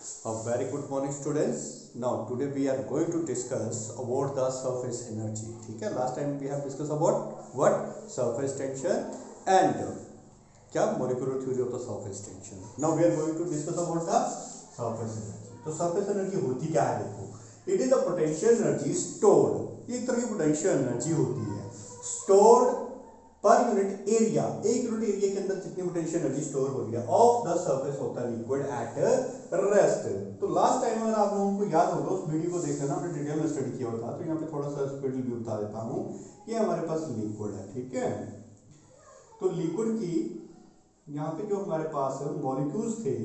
A very good morning, students. Now today we are going to discuss about the surface energy. ठीक है, last time we have discussed about what surface tension and क्या molecular theory of the surface tension. Now we are going to discuss about the surface energy. तो surface energy होती क्या है? देखो, it is the potential energy stored. ये एक तरह की potential energy होती है stored पर यूनिट एरिया, एक यूनिट एरिया के अंदर जितनी पोटेंशियल एनर्जी स्टोर हो रही है of the surface of the liquid at rest. तो लास्ट टाइम अगर आप लोगों को याद होगा उस वीडियो को देख लेना, हमने डिटेल में स्टडी किया होता। तो यहाँ पे थोड़ा सा स्पीड भी बता देता हूँ। ये हमारे पास लिक्विड है, ठीक है। तो लिक्विड की यहाँ पे जो हमारे पास मॉलिक्यूल्स थे,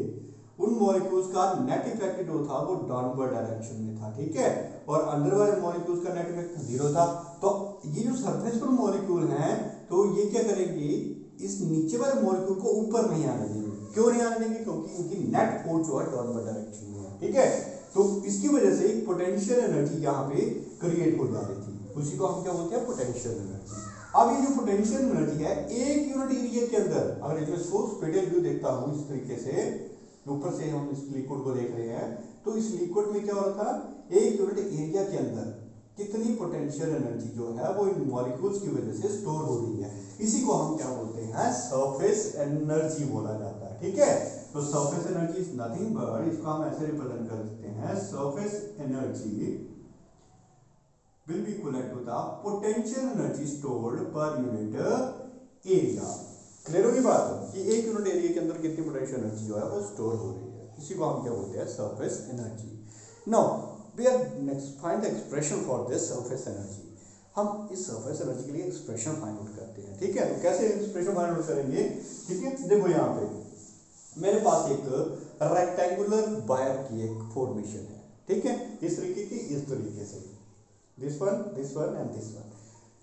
उन मॉलिक्यूल्स का नेट इफेक्ट जो था वो डाउनवर्ड डायरेक्शन में था, ठीक है। और अंदर वाले मॉलिक्यूल्स का नेट इफेक्ट जीरो था। तो ये जो सरफेस पर मॉलिक्यूल हैं, तो ये क्या करेंगे, इस नीचे वाले मॉलिक्यूल को ऊपर नहीं आने देंगे। क्यों नहीं आने देंगे? क्योंकि इनकी नेट फोर्स जो है डाउनवर्ड डायरेक्शन में है, ठीक है। तो इसकी वजह से एक पोटेंशियल एनर्जी यहाँ पे क्रिएट हो जा रही थी, उसी को हम क्या बोलते हैं, पोटेंशियल एनर्जी। अब ये जो पोटेंशियल एनर्जी है एक यूनिट एरिया के अंदर, अगर इसको स्पेडियल व्यू देखता हूँ इस तरीके से, ऊपर से हम इस लिक्विड को देख रहे हैं, तो इस लिक्विड में क्या हो रहा था, एक यूनिट एरिया के अंदर कितनी पोटेंशियल एनर्जी जो है वो इन मॉलिक्यूल्स की वजह से स्टोर हो रही है। इसी को हम क्या बोलते हैं, सरफेस एनर्जी बोला जाता है, ठीक है। तो surface energy is nothing but, इसको हम ऐसे रिप्रेजेंट कर सकते हैं, surface energy will be equal to the potential energy stored per unit area. Clear होगी बात कि एक यूनिट एरिया के अंदर कितनी पोटेंशियल एनर्जी जो है वो स्टोर हो रही है। इसी को हम क्या बोलते हैं, surface energy. Now we are next find the expression for this surface energy. हम इस surface energy के लिए expression find out करते हैं, ठीक है। तो कैसे expression find out करेंगे, ठीक है। देखो यहाँ पे मेरे पास एक रेक्टेंगुलर वायर की एक फॉर्मेशन है, ठीक है, इस तरीके की, इस तरीके से, this one and this one.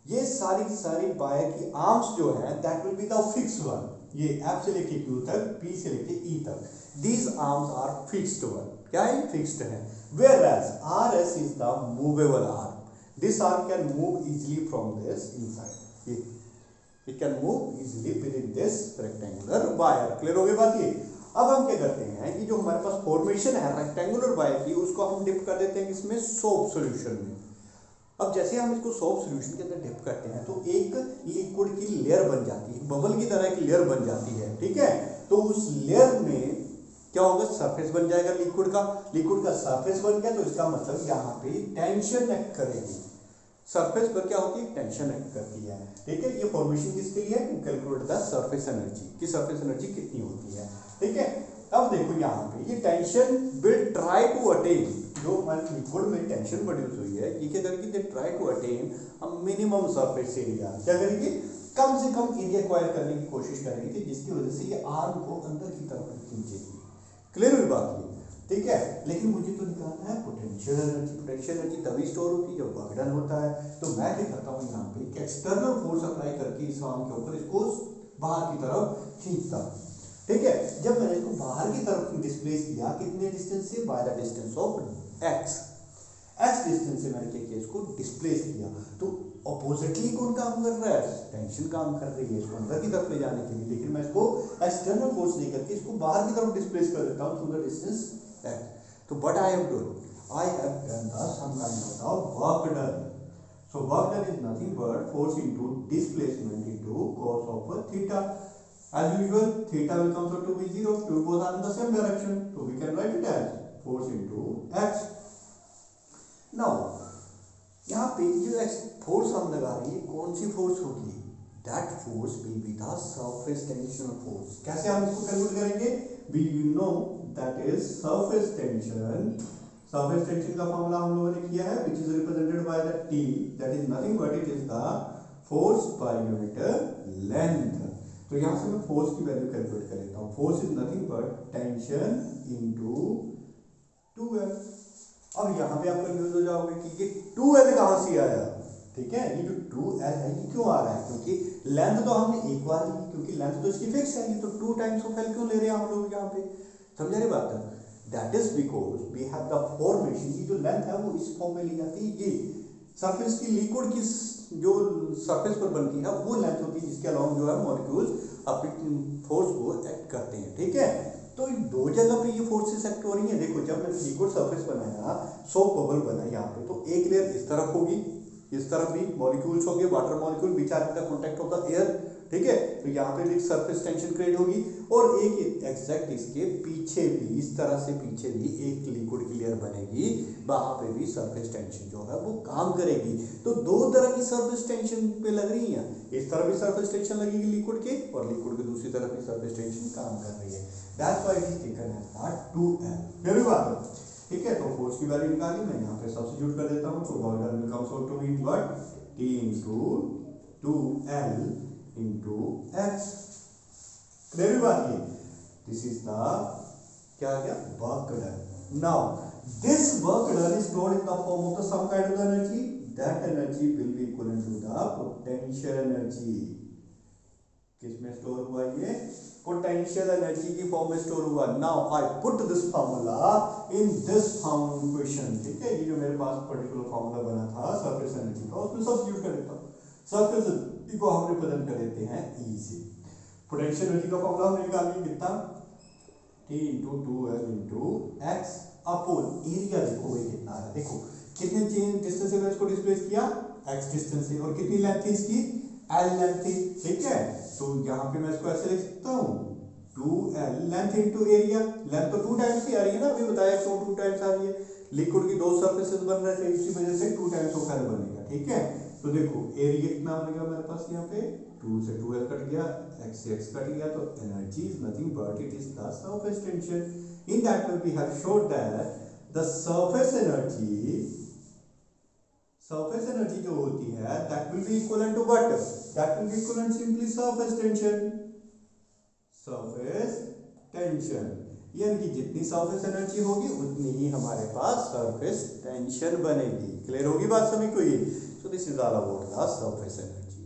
ये सारी वायर की आर्म्स जो है that will be the fix one. ये F से लेके Q तक, P से लेके E तक, these arms are fixed one, क्या है, फिक्स्ड है। Whereas RS is the movable arm. This arm can move easily from this inside. It can move easily within this rectangular wire. Clear हो गई बात ये। अब हम क्या करते हैं कि जो हमारे पास फॉर्मेशन है रेक्टेंगुलर वायर की, उसको हम डिप कर देते हैं इसमें सोप सॉल्यूशन में। अब जैसे हम इसको सोप सॉल्यूशन के अंदर डिप करते हैं तो एक लिक्विड की लेयर बन जाती है, बबल की तरह एक लेयर बन जाती है, ठीक है। तो उस लेयर में क्या होगा, सरफेस बन जाएगा लिक्विड का सरफेस बन गया। तो इसका मतलब यहाँ पे टेंशन एक्ट करेगी, सरफेस पर क्या होती है, टेंशन एक्ट करती है, ठीक है। ये फॉर्मेशन किसके लिए है, to calculate the surface energy, कि सरफेस एनर्जी कितनी होती है, ठीक है। अब देखो यहाँ पे ये tension will try to attain, जो हमारे लिक्विड में टेंशन प्रोड्यूस हुई है, ये क्या करेगी, they try to attain a minimum surface area. क्या करेगी, कम से कम एरिया एक्वायर करने की कोशिश करेगी, जिसकी वजह से ये आर्म को अंदर की तरफ खींचेगी। क्लियर हुई बात ये, ठीक है। लेकिन मुझे तो निकालना है पोटेंशियल एनर्जी। पोटेंशियल एनर्जी तभी स्टोर होती है जब वर्क डन होता है। तो मैं क्या करता हूँ, यहाँ पे एक एक्सटर्नल फोर्स अप्लाई करके इस आर्म के ऊपर इसको बाहर की तरफ खींचता हूँ, ठीक है। जब मैंने इसको बाहर की तरफ डिस्प्लेस किया, कितने डिस्टेंस से, by the distance of x distance से मैंने क्या किया, इसको डिस्प्लेस किया। तो ऑपोजिटली कौन काम कर रहा है, टेंशन काम कर रही है इसको अंदर की तरफ ले जाने के लिए। लेकिन मैं इसको एक्सटर्नल फोर्स दे करके इसको बाहर की तरफ डिस्प्लेस कर देता हूँ थ्रू द डिस्टेंस एक्स। तो what I have done, I have done some kind of work done. So work done is nothing but force into displacement into cos of theta. As usual, theta will come out to be 0. Two both are in the same direction, so we can write it as force into x. Now, यहाँ पे जो force हम लगा रहे हैं, कौन सी force होगी, that force will be the surface tension force. कैसे हम इसको कैलकुलेट करेंगे, we know that is surface tension. Surface tension का फॉर्मूला हम लोगों ने किया है, which is represented by the T. That is nothing but it is the force per unit length. तो यहाँ से मैं फोर्स की वैल्यू कैलकुलेट कर लेता हूँ। Force is nothing but tension into 2L। अब यहाँ पे आप कंफ्यूज हो जाओगे कि ये 2L कहाँ से आया, ठीक है। ये जो 2L है ये क्यों आ रहा है, क्योंकि लेंथ तो हमने एक बार ली, क्योंकि लेंथ तो इसकी फिक्स है, ये तो 2 टाइम्स ऑफ L क्यों ले रहे हैं हम लोग यहाँ पे, समझ रहे बात है। That is because we have the formation, की जो लेंथ है वो इस फॉर्म में ली जाती है। ये सरफेस की लिक्विड की जो सरफेस पर बनती है वो लेंथ होती है, जिसके अलावा जो है मॉलिक्यूल्स अपनी फोर्स को एक्ट करते हैं, ठीक है। तो इन दो जगह पे ये फोर्सेस एक्ट हो रही हैं। देखो जब मैंने लिक्विड सरफेस बनाया, सोप बबल बना यहाँ पे, तो एक लेयर इस तरफ होगी, इस तरफ भी मॉलिक्यूल्स होंगे, water molecule, which are in the contact of the air, ठीक है। तो यहाँ पे भी सरफेस टेंशन क्रिएट होगी, और एक एग्जैक्ट इसके पीछे भी, इस तरह से पीछे भी एक लिक्विड की लेयर बनेगी, वहां पे भी सरफेस टेंशन जो है वो काम करेगी। तो दो तरह की सरफेस टेंशन पे लग रही है, इस तरफ भी सरफेस टेंशन लगेगी लिक्विड के, और लिक्विड के दूसरी तरफ भी सरफेस टेंशन काम कर रही है। That's why it is taken as that 2L। मेरी बात है, ठीक है। तो फोर्स की वैल्यू निकाली, मैं यहाँ पे सब्स्टिट्यूट कर देता हूँ। तो work done will comes out to be what, T into 2L into X। मेरी बात ये, दिस इज द क्या आ गया, work done. Now this work done is stored in the form of the some kind of energy, that energy will be equivalent to the potential energy। किसमें store हुआ, ये potential energy की form में store हुआ। Now I put this formula in this question, ठीक है। ये जो मेरे पास पर्टिकुलर फार्मूला बना था सरफेस एनर्जी का, उसमें सब्स्टिट्यूट कर देता हूँ। सरफेस एनर्जी को हम रिप्रेजेंट कर देते हैं E से। पोटेंशियल एनर्जी का फार्मूला हमने निकाल लिया, कितना, T into 2L into X upon area. देखो ये कितना है, देखो कितने डिस्टेंस से मैंने इसको डिस्प्लेस किया, x डिस्टेंस से, और कितनी लेंथ थी इसकी, L लेंथ थी, ठीक है। तो यहाँ पे मैं इसको ऐसे लिख सकता हूँ, 2L length into area. Length तो 2 टाइम्स की आ रही है ना, अभी बताया क्यों 2 टाइम्स आ रही है, लिक्विड की 2 सरफेसेस बन रहे थे, इसी वजह से 2 टाइम्स ऑफ L बनेगा, ठीक है। तो देखो एरिया कितना बनेगा मेरे पास, यहाँ पे 2 से 2L कट गया, x से x कट गया, तो energy is nothing but it is the surface tension. In that way we have showed that the surface energy जो होती है, that will be equivalent to what? That will be equivalent simply surface tension। surface tension यानी कि जितनी surface energy होगी उतनी ही हमारे पास surface tension बनेगी। क्लियर होगी बात सभी को ये? So this is all about the surface energy।